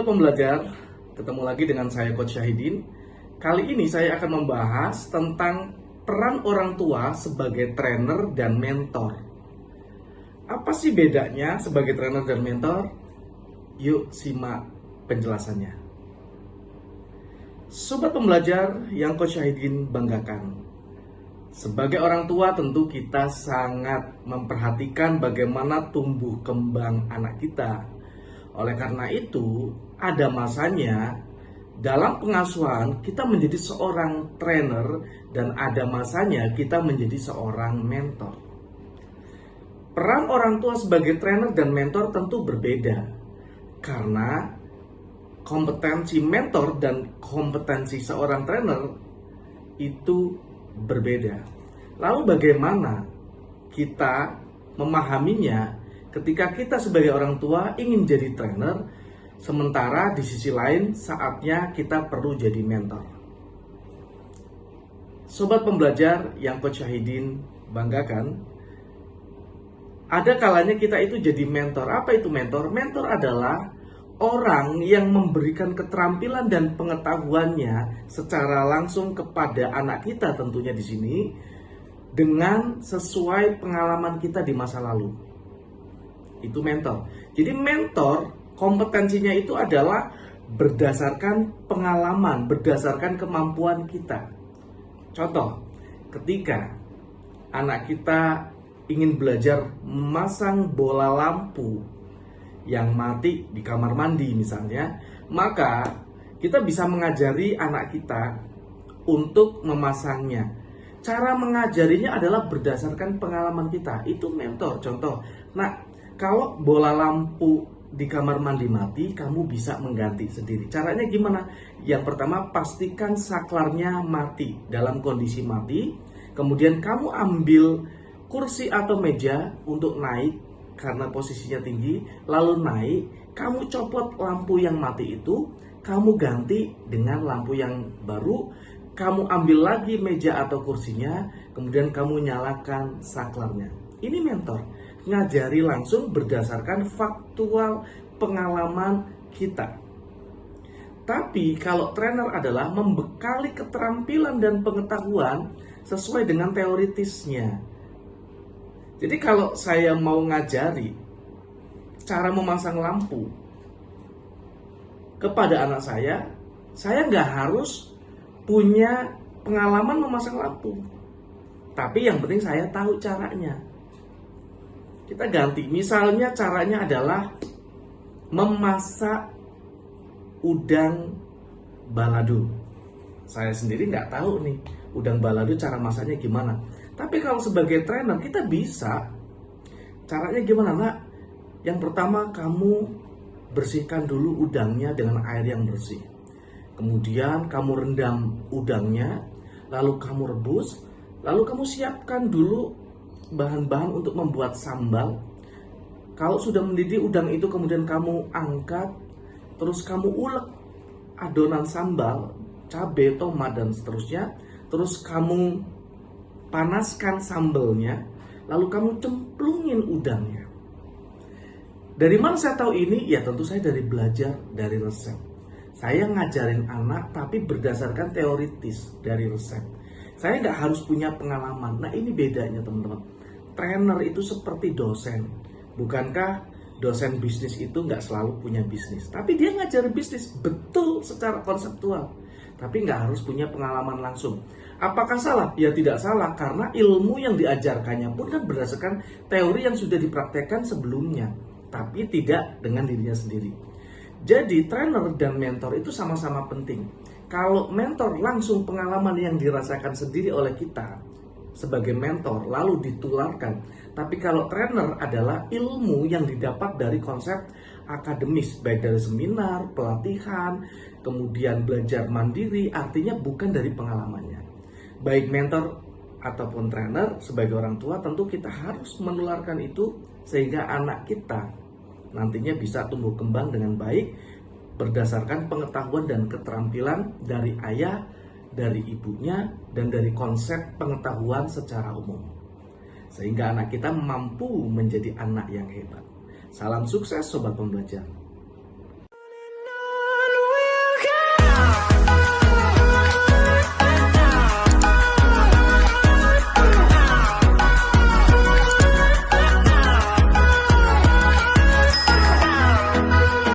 pembelajar, ketemu lagi dengan saya Coach Syahidin. Kali ini saya akan membahas tentang peran orang tua sebagai trainer dan mentor. Apa sih bedanya sebagai trainer dan mentor? Yuk simak penjelasannya. Sobat pembelajar yang Coach Syahidin banggakan. Sebagai orang tua tentu kita sangat memperhatikan bagaimana tumbuh kembang anak kita. Oleh karena itu, ada masanya dalam pengasuhan kita menjadi seorang trainer dan ada masanya kita menjadi seorang mentor. Peran orang tua sebagai trainer dan mentor tentu berbeda karena kompetensi mentor dan kompetensi seorang trainer itu berbeda. Lalu bagaimana kita memahaminya ketika kita sebagai orang tua ingin jadi trainer, sementara di sisi lain saatnya kita perlu jadi mentor. Sobat pembelajar yang Coach Syahidin banggakan, ada kalanya kita itu jadi mentor. Apa itu mentor? Mentor adalah orang yang memberikan keterampilan dan pengetahuannya secara langsung kepada anak kita tentunya di sini dengan sesuai pengalaman kita di masa lalu. Itu mentor. Jadi mentor kompetensinya itu adalah berdasarkan pengalaman, berdasarkan kemampuan kita. Contoh, ketika anak kita ingin belajar memasang bola lampu yang mati di kamar mandi misalnya, maka kita bisa mengajari anak kita untuk memasangnya. Cara mengajarinya adalah berdasarkan pengalaman kita. Itu mentor. Contoh, kalau bola lampu di kamar mandi mati, kamu bisa mengganti sendiri. Caranya gimana? Yang pertama, pastikan saklarnya mati, dalam kondisi mati. Kemudian kamu ambil kursi atau meja untuk naik karena posisinya tinggi. Lalu naik, kamu copot lampu yang mati itu, kamu ganti dengan lampu yang baru. Kamu ambil lagi meja atau kursinya, kemudian kamu nyalakan saklarnya. Ini mentor. Ngajari langsung berdasarkan faktual pengalaman kita. Tapi kalau trainer adalah membekali keterampilan dan pengetahuan sesuai dengan teoritisnya. Jadi kalau saya mau ngajari cara memasang lampu kepada anak saya nggak harus punya pengalaman memasang lampu. Tapi yang penting saya tahu caranya. Kita ganti, misalnya caranya adalah memasak udang balado. Saya sendiri nggak tahu nih udang balado cara masaknya gimana. Tapi kalau sebagai trainer kita bisa. Caranya gimana, Nak? Yang pertama kamu bersihkan dulu udangnya dengan air yang bersih. Kemudian kamu rendam udangnya, lalu kamu rebus, lalu kamu siapkan dulu bahan-bahan untuk membuat sambal. Kalau sudah mendidih udang itu kemudian kamu angkat, terus kamu ulek adonan sambal, cabai, tomat dan seterusnya. Terus kamu panaskan sambalnya, lalu kamu cemplungin udangnya. Dari mana saya tahu ini? Ya tentu saya dari belajar dari resep. Saya ngajarin anak tapi berdasarkan teoritis dari resep. Saya nggak harus punya pengalaman. Nah ini bedanya teman-teman. Trainer itu seperti dosen. Bukankah dosen bisnis itu nggak selalu punya bisnis? Tapi dia ngajar bisnis betul secara konseptual. Tapi nggak harus punya pengalaman langsung. Apakah salah? Ya tidak salah. Karena ilmu yang diajarkannya pun kan berdasarkan teori yang sudah dipraktekkan sebelumnya. Tapi tidak dengan dirinya sendiri. Jadi trainer dan mentor itu sama-sama penting. Kalau mentor langsung pengalaman yang dirasakan sendiri oleh kita sebagai mentor lalu ditularkan. Tapi kalau trainer adalah ilmu yang didapat dari konsep akademis, baik dari seminar, pelatihan, kemudian belajar mandiri, artinya bukan dari pengalamannya. Baik mentor ataupun trainer sebagai orang tua tentu kita harus menularkan itu sehingga anak kita nantinya bisa tumbuh kembang dengan baik berdasarkan pengetahuan dan keterampilan dari ayah, dari ibunya, dan dari konsep pengetahuan secara umum. Sehingga anak kita mampu menjadi anak yang hebat. Salam sukses Sobat Pembelajar.